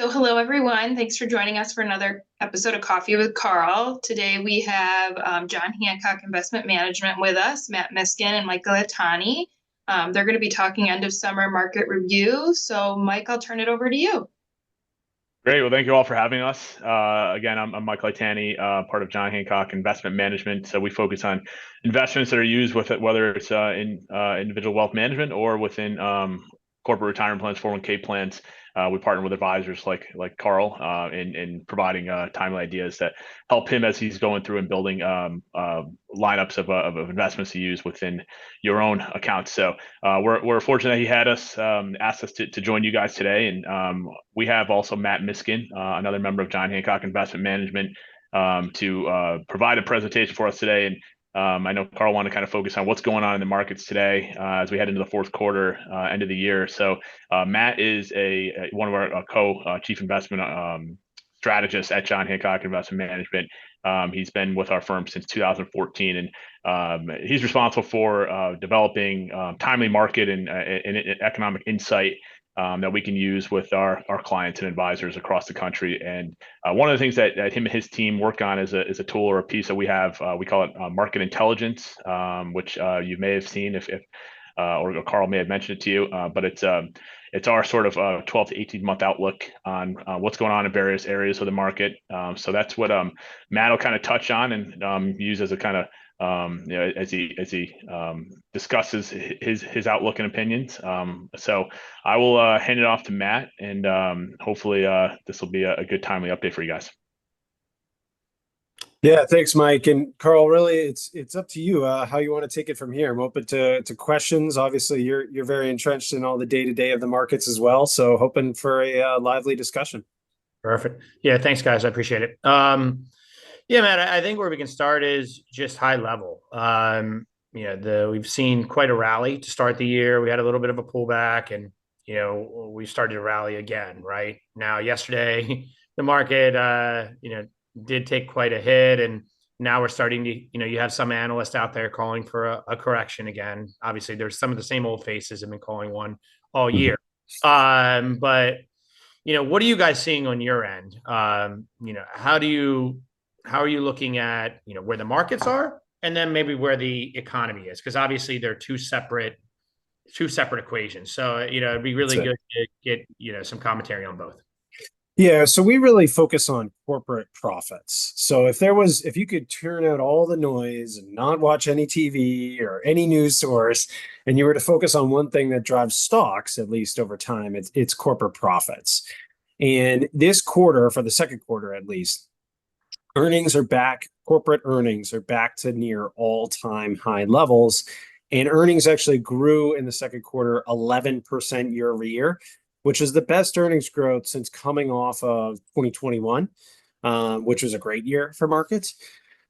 So hello, everyone. Thanks for joining us for another episode of Coffee with Carl. Today we have John Hancock Investment Management with us, Matt Miskin and Michael Atani. They're going to be talking end of summer market review. So Mike, I'll turn it over to you. Great. Well, thank you all for having us. Again, I'm Mike Litani, part of John Hancock Investment Management. So we focus on investments that are used with it, whether it's in individual wealth management or within corporate retirement plans, 401k plans. We partner with advisors like Carl in providing timely ideas that help him as he's going through and building lineups of investments to use within your own accounts. So we're fortunate that he had us asked us to join you guys today, and we have also Matt Miskin, another member of John Hancock Investment Management, to provide a presentation for us today. And I know Carl wanted to kind of focus on what's going on in the markets today as we head into the fourth quarter, end of the year. So Matt is one of our co-chief investment strategists at John Hancock Investment Management. He's been with our firm since 2014, and he's responsible for developing timely market and economic insight that we can use with our clients and advisors across the country. And one of the things that him and his team work on is a tool or a piece that we have. We call it market intelligence, which you may have seen if or Carl may have mentioned it to you. But it's our sort of 12 to 18 month outlook on what's going on in various areas of the market. So that's what Matt will kind of touch on and use as a kind of as he discusses his outlook and opinions. So I will hand it off to Matt, and hopefully this will be a good timely update for you guys. Yeah, thanks, Mike. And Carl, really, it's up to you how you want to take it from here. I'm open to questions. Obviously, you're very entrenched in all the day-to-day of the markets as well. So hoping for a lively discussion. Perfect. Yeah, thanks, guys. I appreciate it. Yeah, Matt, I think where we can start is just high level. We've seen quite a rally to start the year. We had a little bit of a pullback, and we started to rally again. Right now, yesterday, the market did take quite a hit, and now we're starting to you have some analysts out there calling for a correction again. Obviously, there's some of the same old faces have been calling one all year. But what are you guys seeing on your end? How are you looking at, where the markets are, and then maybe where the economy is? Because obviously they're two separate equations. So, it'd be really good to get, some commentary on both. Yeah, so we really focus on corporate profits. So if you could turn out all the noise and not watch any TV or any news source, and you were to focus on one thing that drives stocks, at least over time, it's corporate profits. And this quarter, for the second quarter at least, earnings are back. Corporate earnings are back to near all-time high levels. And earnings actually grew in the second quarter 11% year over year, which is the best earnings growth since coming off of 2021, which was a great year for markets.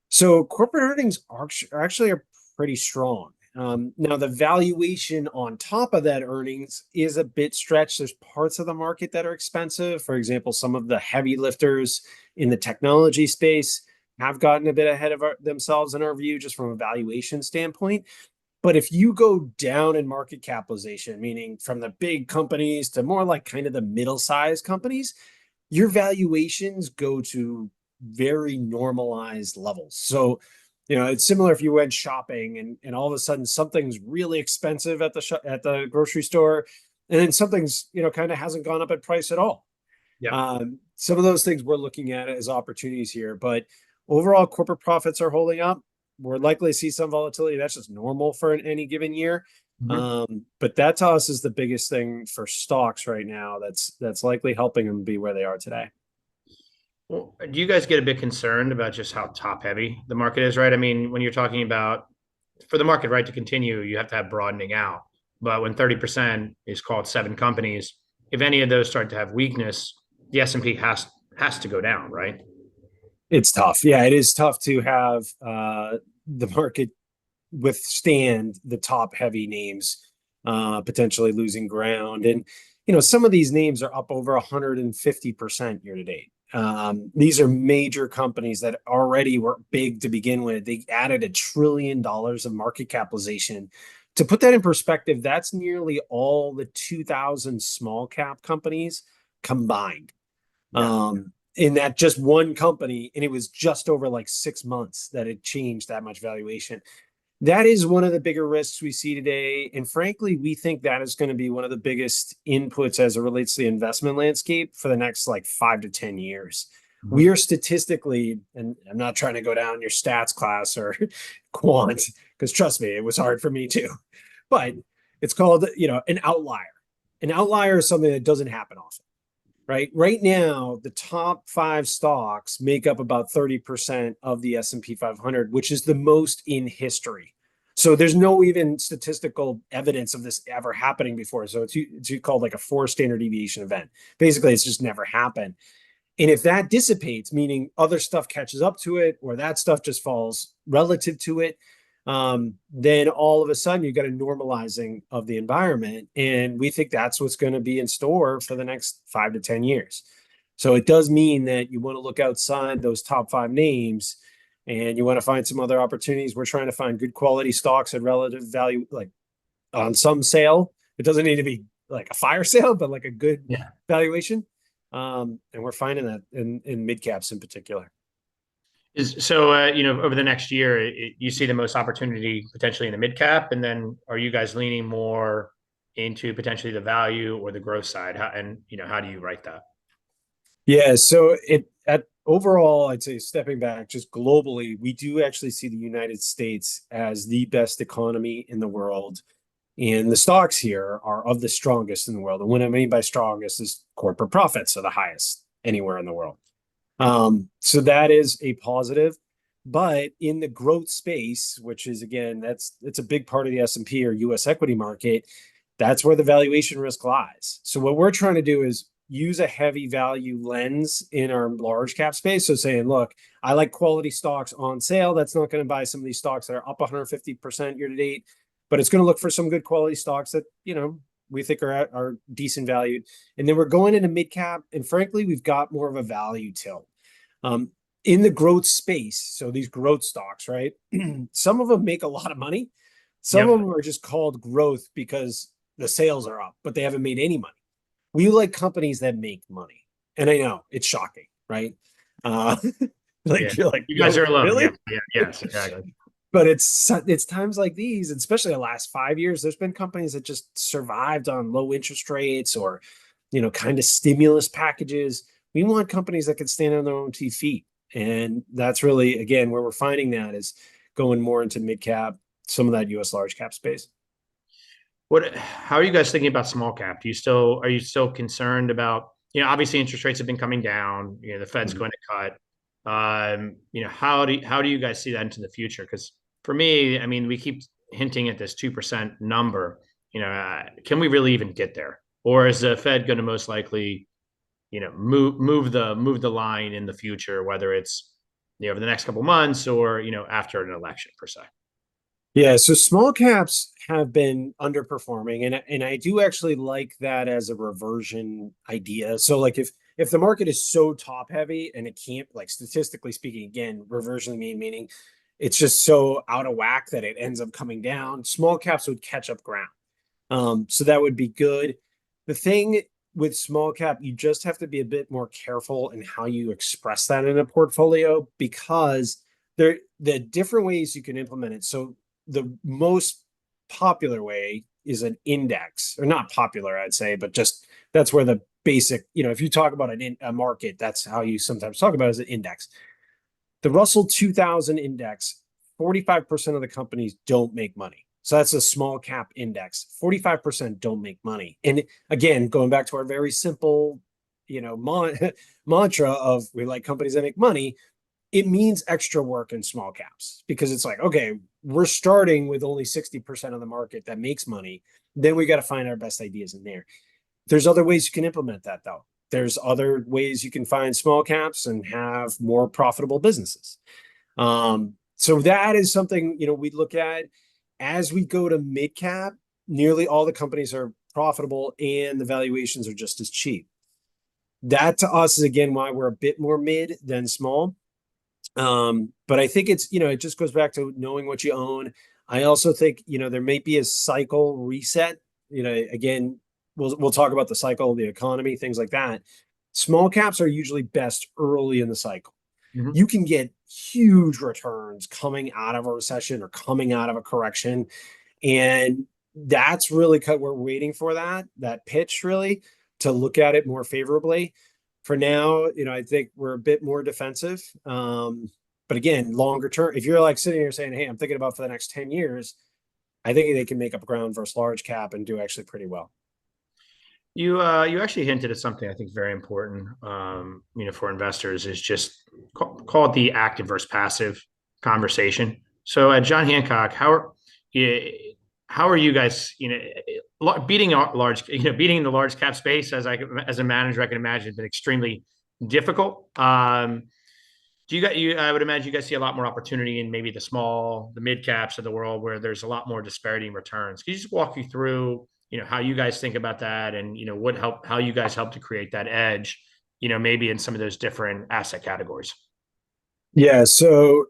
So corporate earnings are actually pretty strong. Now, the valuation on top of that earnings is a bit stretched. There's parts of the market that are expensive. For example, some of the heavy lifters in the technology space have gotten a bit ahead of themselves in our view, just from a valuation standpoint. But if you go down in market capitalization, meaning from the big companies to more like kind of the middle-sized companies, your valuations go to very normalized levels. So it's similar if you went shopping and all of a sudden something's really expensive at the grocery store, and then something's kind of hasn't gone up in price at all. Yeah. Some of those things we're looking at as opportunities here, but overall corporate profits are holding up. We're likely to see some volatility. That's just normal for any given year. But that to us is the biggest thing for stocks right now. That's likely helping them be where they are today. Well, do you guys get a bit concerned about just how top heavy the market is, right? I mean, when you're talking about for the market, right, to continue, you have to have broadening out. But when 30% is called 7 companies, if any of those start to have weakness, the S&P has to go down, right? It's tough. Yeah, it is tough to have the market withstand the top heavy names potentially losing ground. And, some of these names are up over 150% year to date. These are major companies that already were big to begin with. They added $1 trillion of market capitalization. To put that in perspective, that's nearly all the 2,000 small cap companies combined. Yeah. In that just one company, and it was just over like 6 months that it changed that much valuation. That is one of the bigger risks we see today. And frankly, we think that is going to be one of the biggest inputs as it relates to the investment landscape for the next like 5 to 10 years. We are statistically, and I'm not trying to go down your stats class or quant, because trust me, it was hard for me too. But it's called, an outlier. An outlier is something that doesn't happen often, right? Right now, the top 5 stocks make up about 30% of the S&P 500, which is the most in history. So there's no even statistical evidence of this ever happening before. So it's called like a 4 standard deviation event. Basically, it's just never happened. And if that dissipates, meaning other stuff catches up to it, or that stuff just falls relative to it, then all of a sudden you got a normalizing of the environment. And we think that's what's going to be in store for the next 5 to 10 years. So it does mean that you want to look outside those top 5 names and you want to find some other opportunities. We're trying to find good quality stocks at relative value, like on some sale. It doesn't need to be like a fire sale, but like a good valuation. And we're finding that in mid caps in particular. Over the next year, you see the most opportunity potentially in the mid cap, and then are you guys leaning more into potentially the value or the growth side? How do you write that? Yeah, so overall, I'd say stepping back, just globally, we do actually see the United States as the best economy in the world. And the stocks here are of the strongest in the world. And what I mean by strongest is corporate profits are the highest anywhere in the world. So that is a positive. But in the growth space, which is again, it's a big part of the S&P or US equity market, that's where the valuation risk lies. So what we're trying to do is use a heavy value lens in our large cap space. So saying, look, I like quality stocks on sale. That's not going to buy some of these stocks that are up 150% year to date, but it's going to look for some good quality stocks that, we think are decent valued. And then we're going into mid cap. And frankly, we've got more of a value tilt. In the growth space, so these growth stocks, right? Some of them make a lot of money. Some of them are just called growth because the sales are up, but they haven't made any money. We like companies that make money. And I know it's shocking, right? You're like, you guys are alone. Really? Yes, exactly. But it's times like these, especially the last 5 years, there's been companies that just survived on low interest rates or, kind of stimulus packages. We want companies that can stand on their own 2 feet. And that's really, again, where we're finding that is going more into mid cap, some of that US large cap space. How are you guys thinking about small cap? Are you still concerned about, obviously interest rates have been coming down, the Fed's going to cut. How do you guys see that into the future? Because for me, I mean, we keep hinting at this 2% number. Can we really even get there? Or is the Fed going to most likely, move the line in the future, whether it's over the next couple of months or after an election per se? Yeah, so small caps have been underperforming, and I do actually like that as a reversion idea. So like if the market is so top heavy and it can't, like statistically speaking, again, reversion meaning it's just so out of whack that it ends up coming down, small caps would catch up ground. So that would be good. The thing with small cap, you just have to be a bit more careful in how you express that in a portfolio because the different ways you can implement it. So the most popular way is an index, or not popular, I'd say, but just that's where the basic, if you talk about a market, that's how you sometimes talk about it as an index. The Russell 2000 index, 45% of the companies don't make money. So that's a small cap index. 45% don't make money. And again, going back to our very simple, mantra of we like companies that make money, it means extra work in small caps because it's like, okay, we're starting with only 60% of the market that makes money. Then we got to find our best ideas in there. There's other ways you can implement that though. There's other ways you can find small caps and have more profitable businesses. So that is something, we look at as we go to mid cap, nearly all the companies are profitable and the valuations are just as cheap. That to us is again, why we're a bit more mid than small. But I think it's, it just goes back to knowing what you own. I also think, there may be a cycle reset, again, we'll talk about the cycle, the economy, things like that. Small caps are usually best early in the cycle. Mhm. You can get huge returns coming out of a recession or coming out of a correction. And that's really we're waiting for that pitch really to look at it more favorably. For now, I think we're a bit more defensive. But again, longer term, if you're like sitting here saying, hey, I'm thinking about for the next 10 years, I think they can make up ground versus large cap and do actually pretty well. You actually hinted at something I think is very important, for investors is just call it the active versus passive conversation. So at John Hancock, how are you guys, beating beating the large cap space as a manager, I can imagine has been extremely difficult. Do you got I would imagine you guys see a lot more opportunity in maybe the mid caps of the world where there's a lot more disparity in returns. Can you just walk me through, how you guys think about that and, how you guys help to create that edge, maybe in some of those different asset categories? Yeah, so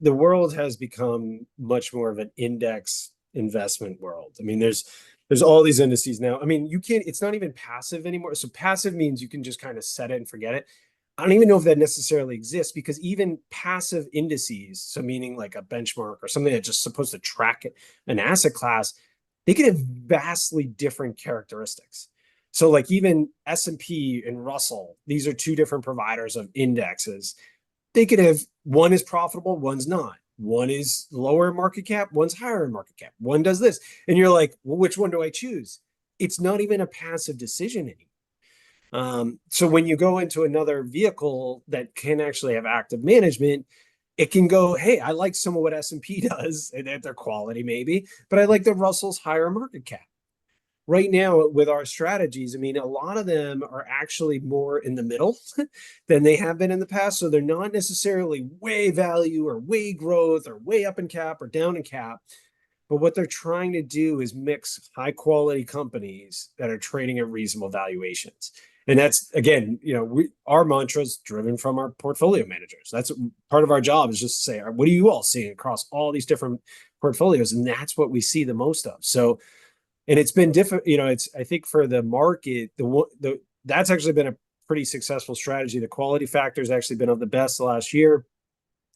the world has become much more of an index investment world. I mean, there's all these indices now. I mean, it's not even passive anymore. So passive means you can just kind of set it and forget it. I don't even know if that necessarily exists because even passive indices, so meaning like a benchmark or something that's just supposed to track an asset class, they can have vastly different characteristics. So like even S&P and Russell, these are two different providers of indexes. They could have one is profitable, one's not. One is lower market cap, one's higher in market cap. One does this. And you're like, well, which one do I choose? It's not even a passive decision anymore. So when you go into another vehicle that can actually have active management, it can go, hey, I like some of what S&P does and at their quality maybe, but I like the Russell's higher market cap. Right now with our strategies, I mean, a lot of them are actually more in the middle than they have been in the past. So they're not necessarily way value or way growth or way up in cap or down in cap. But what they're trying to do is mix high quality companies that are trading at reasonable valuations. And that's, again, our mantra is driven from our portfolio managers. That's part of our job is just to say, what are you all seeing across all these different portfolios? And that's what we see the most of. So, and it's been different, I think for the market, that's actually been a pretty successful strategy. The quality factor has actually been of the best last year.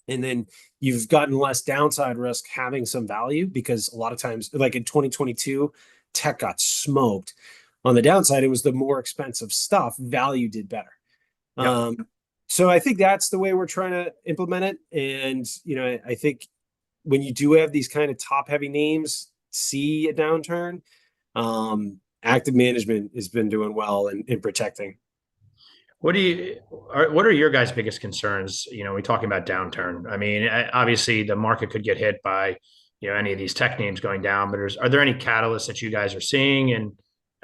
And then you've gotten less downside risk having some value because a lot of times, like in 2022, tech got smoked. On the downside, it was the more expensive stuff. Value did better. Yep. So I think that's the way we're trying to implement it. And, I think when you do have these kind of top heavy names see a downturn, active management has been doing well in protecting. What are your guys' biggest concerns? We talking about downturn. I mean, obviously the market could get hit by, any of these tech names going down, but are there any catalysts that you guys are seeing? And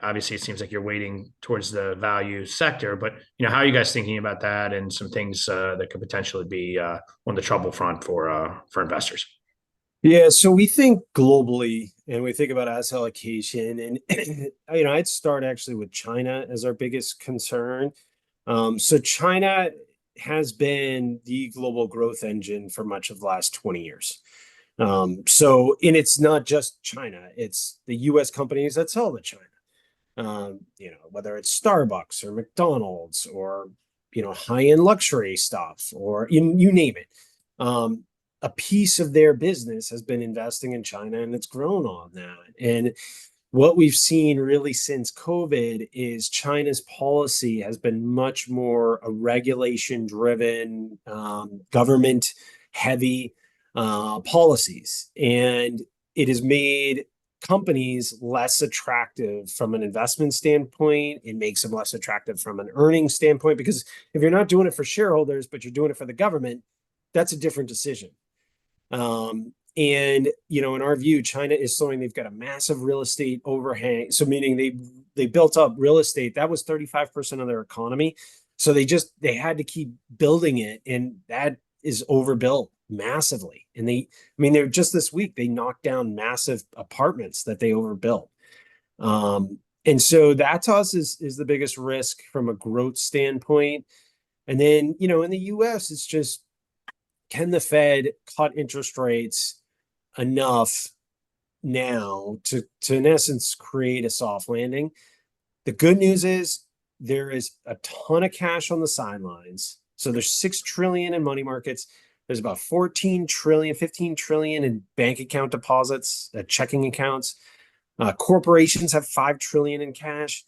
obviously it seems like you're waiting towards the value sector, but how are you guys thinking about that and some things that could potentially be on the trouble front for investors? Yeah, so we think globally and we think about asset allocation and I'd start actually with China as our biggest concern. So China has been the global growth engine for much of the last 20 years. And it's not just China, it's the US companies that sell to China. Whether it's Starbucks or McDonald's or, high-end luxury stuff or you name it. A piece of their business has been investing in China and it's grown on that. And what we've seen really since COVID is China's policy has been much more a regulation driven, government heavy policies. And it has made companies less attractive from an investment standpoint. It makes them less attractive from an earnings standpoint, because if you're not doing it for shareholders, but you're doing it for the government, that's a different decision. And in our view, China is showing they've got a massive real estate overhang. So meaning they built up real estate that was 35% of their economy. So they had to keep building it, and that is overbuilt massively. And they're just this week they knocked down massive apartments that they overbuilt. And so that to us is the biggest risk from a growth standpoint. And then in the US, it's just, can the Fed cut interest rates enough now to in essence create a soft landing? The good news is there is a ton of cash on the sidelines. So there's 6 trillion in money markets. There's about 14 trillion, 15 trillion in bank account deposits, checking accounts. Corporations have 5 trillion in cash.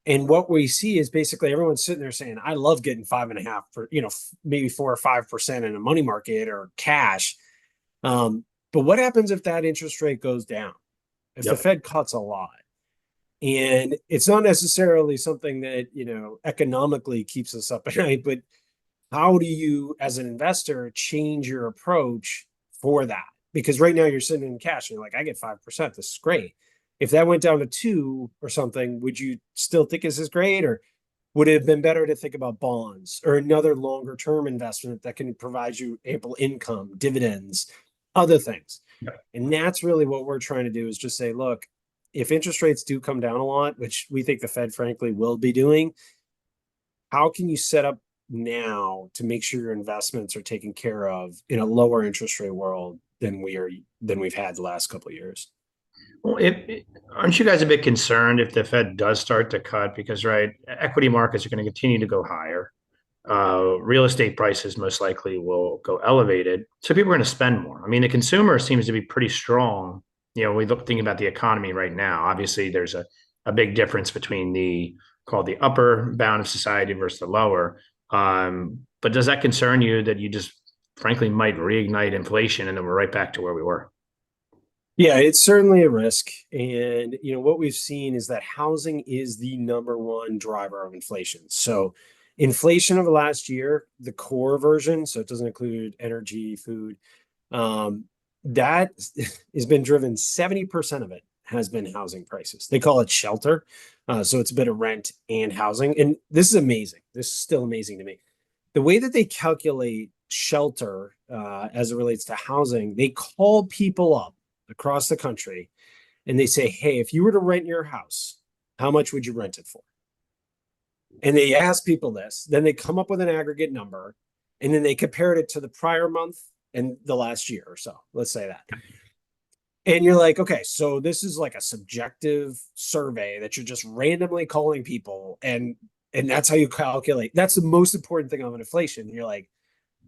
And what we see is basically everyone's sitting there saying, I love getting 5.5 for, maybe 4 or 5% in a money market or cash. But what happens if that interest rate goes down? If the Fed cuts a lot? And it's not necessarily something that, economically keeps us up at night, but how do you, as an investor, change your approach for that? Because right now you're sitting in cash and you're like, I get 5%. This is great. If that went down to 2 or something, would you still think this is great? Or would it have been better to think about bonds or another longer term investment that can provide you ample income, dividends, other things? Yeah. And that's really what we're trying to do, is just say, look, if interest rates do come down a lot, which we think the Fed frankly will be doing, how can you set up now to make sure your investments are taken care of in a lower interest rate world than we've had the last couple of years? Well, aren't you guys a bit concerned if the Fed does start to cut? Because, right, equity markets are going to continue to go higher. Real estate prices most likely will go elevated. So people are going to spend more. I mean, the consumer seems to be pretty strong. We look thinking about the economy right now. Obviously, there's a big difference between the upper bound of society versus the lower. But does that concern you that you just frankly might reignite inflation and then we're right back to where we were? Yeah, it's certainly a risk. And, what we've seen is that housing is the number one driver of inflation. So inflation over the last year, the core version, so it doesn't include energy, food, that has been driven, 70% of it has been housing prices. They call it shelter. So it's a bit of rent and housing. And this is amazing. This is still amazing to me. The way that they calculate shelter as it relates to housing, they call people up across the country and they say, hey, if you were to rent your house, how much would you rent it for? And they ask people this, then they come up with an aggregate number, and then they compared it to the prior month and the last year or so, let's say that. And you're like, okay, so this is like a subjective survey that you're just randomly calling people, and that's how you calculate. That's the most important thing of inflation. And you're like,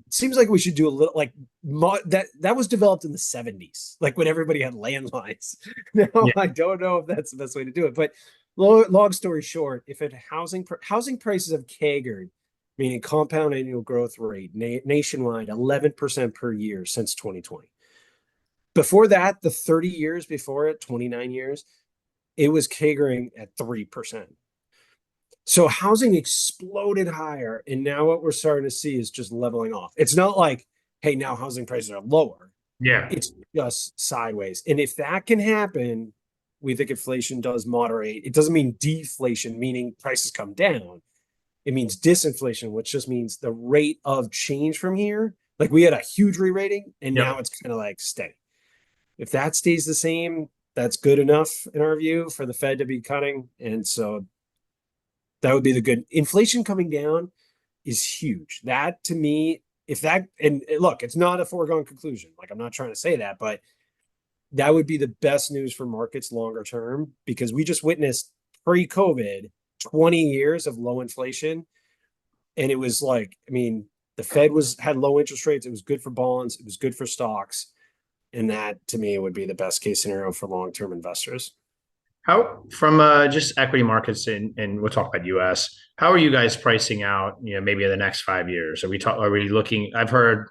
seems like we should do a little like that was developed in the 70s, like when everybody had landlines. Now, yeah. I don't know if that's the best way to do it, but long story short, if housing prices have CAGR, meaning compound annual growth rate nationwide, 11% per year since 2020. Before that, the 30 years before it, 29 years, it was CAGRing at 3%. So housing exploded higher, and now what we're starting to see is just leveling off. It's not like, hey, now housing prices are lower. Yeah. It's just sideways. And if that can happen, we think inflation does moderate. It doesn't mean deflation, meaning prices come down. It means disinflation, which just means the rate of change from here. Like we had a huge re-rating, and now it's kind of like steady. If that stays the same, that's good enough in our view for the Fed to be cutting. And so that would be the good. Inflation coming down is huge. That to me, and look, it's not a foregone conclusion. Like I'm not trying to say that, but that would be the best news for markets longer term, because we just witnessed pre-COVID 20 years of low inflation. And it was like, I mean, the Fed had low interest rates. It was good for bonds. It was good for stocks. And that to me would be the best case scenario for long-term investors. How from just equity markets and we'll talk about US, how are you guys pricing out, maybe in the next 5 years? Are we looking, I've heard,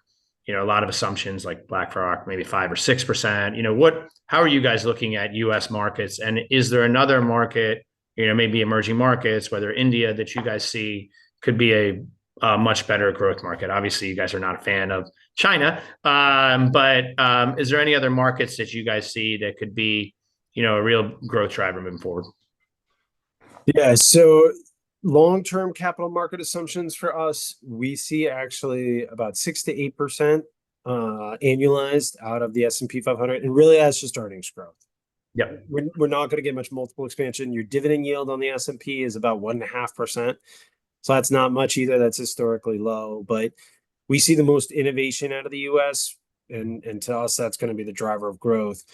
a lot of assumptions like BlackRock, maybe 5 or 6%. How are you guys looking at US markets? And is there another market, maybe emerging markets, whether India, that you guys see could be a much better growth market? Obviously, you guys are not a fan of China, but is there any other markets that you guys see that could be a real growth driver moving forward? Yeah. So long-term capital market assumptions for us, we see actually about 6 to 8% annualized out of the S&P 500. And really that's just earnings growth. Yeah. We're not going to get much multiple expansion. Your dividend yield on the S&P is about 1.5%. So that's not much either. That's historically low, but we see the most innovation out of the US. And to us, that's going to be the driver of growth.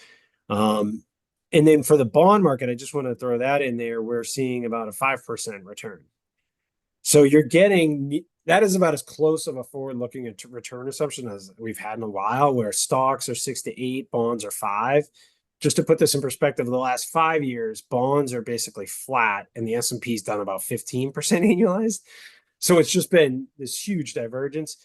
And then for the bond market, I just want to throw that in there. We're seeing about a 5% return. So you're getting that is about as close of a forward-looking return assumption as we've had in a while, where stocks are 6 to 8, bonds are 5. Just to put this in perspective, the last 5 years, bonds are basically flat, and the S&P's done about 15% annualized. So it's just been this huge divergence.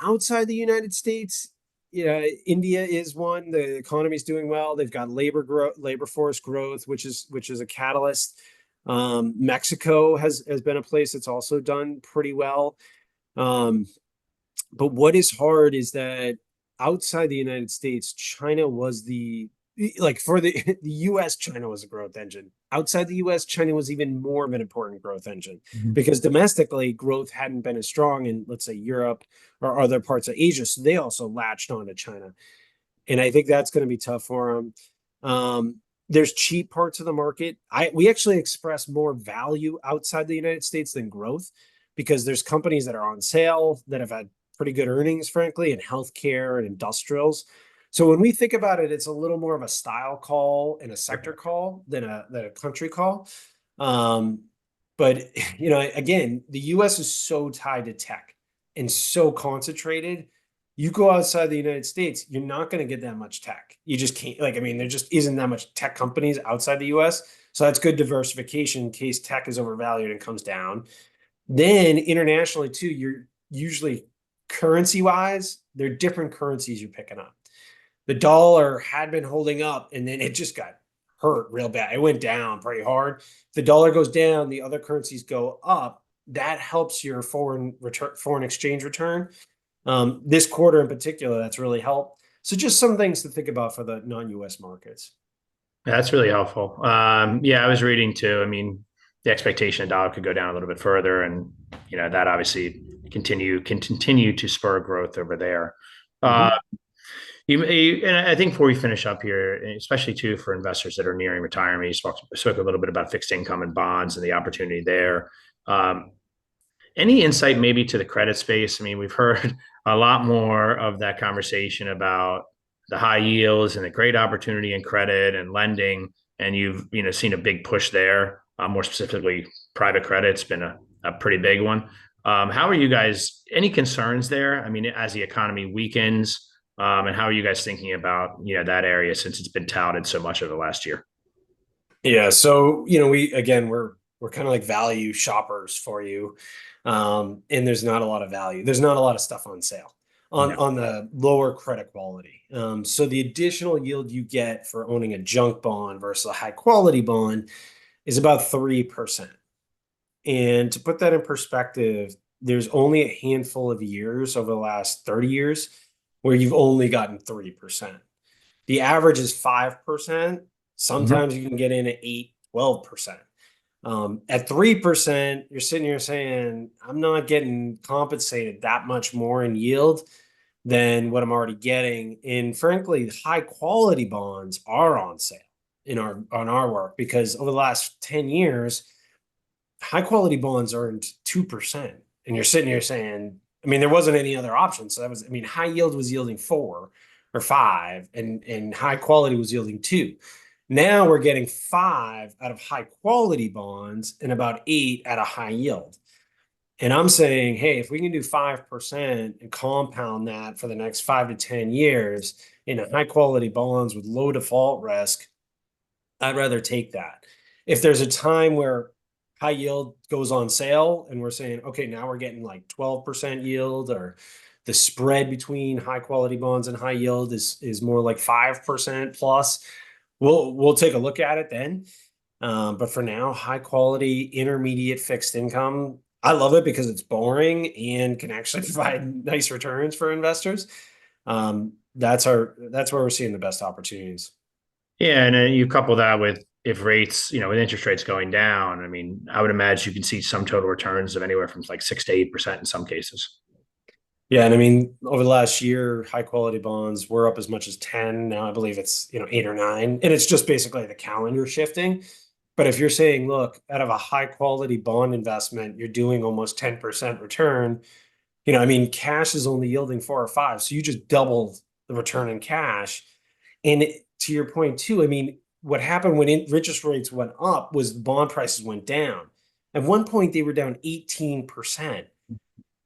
Outside the United States, India is one. The economy's doing well. They've got labor force growth, which is a catalyst. Mexico has been a place that's also done pretty well. But what is hard is that outside the United States, China was for the US, China was a growth engine. Outside the US, China was even more of an important growth engine because domestically growth hadn't been as strong in, let's say, Europe or other parts of Asia. So they also latched onto China. And I think that's going to be tough for them. There's cheap parts of the market. We actually express more value outside the United States than growth because there's companies that are on sale that have had pretty good earnings, frankly, in healthcare and industrials. So when we think about it, it's a little more of a style call and a sector call than a country call. But again, the US is so tied to tech and so concentrated. You go outside the United States, you're not going to get that much tech. You just can't, there just isn't that much tech companies outside the US. So that's good diversification in case tech is overvalued and comes down. Then internationally too, you're usually currency-wise, they're different currencies you're picking up. The dollar had been holding up and then it just got hurt real bad. It went down pretty hard. If the dollar goes down, the other currencies go up. That helps your foreign exchange return. This quarter in particular, that's really helped. So just some things to think about for the non-US markets. That's really helpful. I was reading too. I mean, the expectation the dollar could go down a little bit further, and that obviously can continue to spur growth over there. And I think before we finish up here, especially too for investors that are nearing retirement, you spoke a little bit about fixed income and bonds and the opportunity there. Any insight maybe to the credit space? I mean, we've heard a lot more of that conversation about the high yields and the great opportunity in credit and lending, and you've seen a big push there. More specifically, private credit's been a pretty big one. How are you guys? Any concerns there? I mean, as the economy weakens, and how are you guys thinking about that area since it's been touted so much over the last year? Yeah, so we're kind of like value shoppers for you, and there's not a lot of value. There's not a lot of stuff on sale on the lower credit quality. So the additional yield you get for owning a junk bond versus a high quality bond is about 3%. And to put that in perspective, there's only a handful of years over the last 30 years where you've only gotten 3%. The average is 5%. Sometimes you can get in at 8, 12%. At 3%, you're sitting here saying, I'm not getting compensated that much more in yield than what I'm already getting. And frankly, high quality bonds are on sale on our work because over the last 10 years, high quality bonds earned 2%. And you're sitting here saying, there wasn't any other option. So high yield was yielding 4 or 5 and high quality was yielding 2. Now we're getting 5 out of high quality bonds and about 8 at a high yield. And I'm saying, hey, if we can do 5% and compound that for the next 5 to 10 years in high quality bonds with low default risk, I'd rather take that. If there's a time where high yield goes on sale and we're saying, okay, now we're getting like 12% yield, or the spread between high quality bonds and high yield is more like 5% plus, we'll take a look at it then. But for now, high quality intermediate fixed income, I love it because it's boring and can actually provide nice returns for investors. That's where we're seeing the best opportunities. Yeah, and then you couple that with if rates, with interest rates going down, I would imagine you can see some total returns of anywhere from like 6 to 8% in some cases. Yeah, and over the last year, high quality bonds were up as much as 10. Now I believe it's 8 or 9, and it's just basically the calendar shifting. But if you're saying, look, out of a high quality bond investment, you're doing almost 10% return. Cash is only yielding 4 or 5, so you just double the return in cash. And to your point too, what happened when interest rates went up was bond prices went down. At one point, they were down 18%.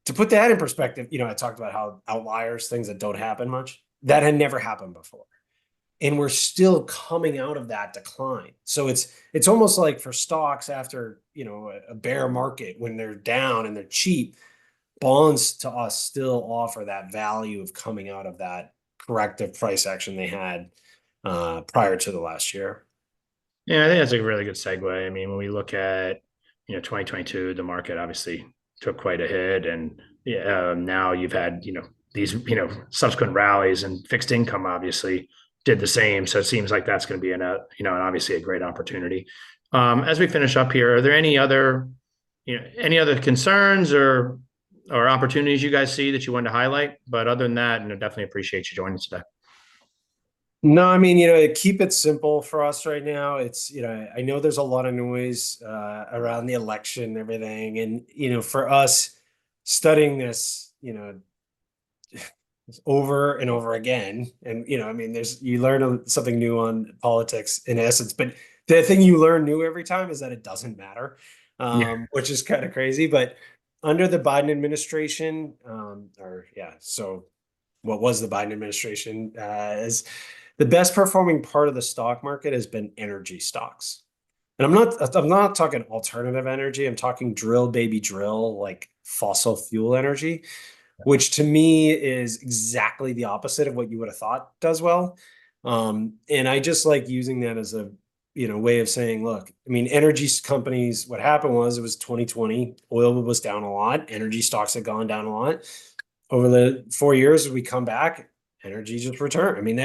To put that in perspective, I talked about how outliers, things that don't happen much, that had never happened before. And we're still coming out of that decline. So it's almost like for stocks after, a bear market, when they're down and they're cheap, bonds to us still offer that value of coming out of that corrective price action they had prior to the last year. Yeah, I think that's a really good segue. I mean, when we look at 2022, the market obviously took quite a hit, and now you've had these subsequent rallies, and fixed income obviously did the same. So it seems like that's going to be an obviously a great opportunity. As we finish up here, are there any other concerns or opportunities you guys see that you wanted to highlight? But other than that, definitely appreciate you joining us today. No, I mean, keep it simple for us right now. It's, I know there's a lot of noise around the election and everything. And, for us studying this, over and over again. And, I mean, you learn something new on politics in essence, but the thing you learn new every time is that it doesn't matter, which is kind of crazy. But under the Biden administration, so what was the Biden administration, is the best performing part of the stock market has been energy stocks. And I'm not talking alternative energy. I'm talking drill, baby drill, like fossil fuel energy, which to me is exactly the opposite of what you would have thought does well. And I just like using that as a way of saying, look, I mean, energy companies, what happened was it was 2020, oil was down a lot, energy stocks had gone down a lot. Over the 4 years, as we come back, energy just returned. I mean,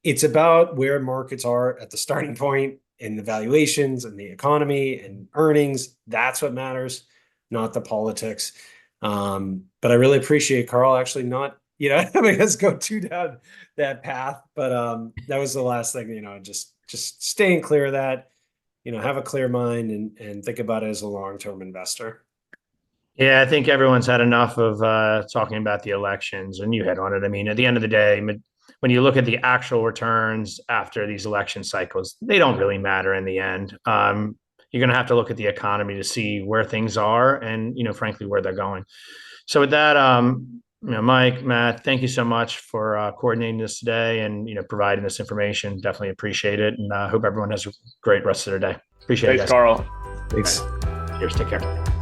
it's about where markets are at the starting point and the valuations and the economy and earnings. That's what matters, not the politics. But I really appreciate Carl actually not, having us go too down that path. But that was the last thing, just staying clear of that, have a clear mind and think about it as a long-term investor. Yeah, I think everyone's had enough of talking about the elections, and you hit on it. I mean, at the end of the day, when you look at the actual returns after these election cycles, they don't really matter in the end. You're going to have to look at the economy to see where things are and, frankly, where they're going. So with that, Mike, Matt, thank you so much for coordinating this today and, providing this information. Definitely appreciate it. And I hope everyone has a great rest of their day. Appreciate it, guys. Thanks, Carl. Thanks. Cheers. Take care.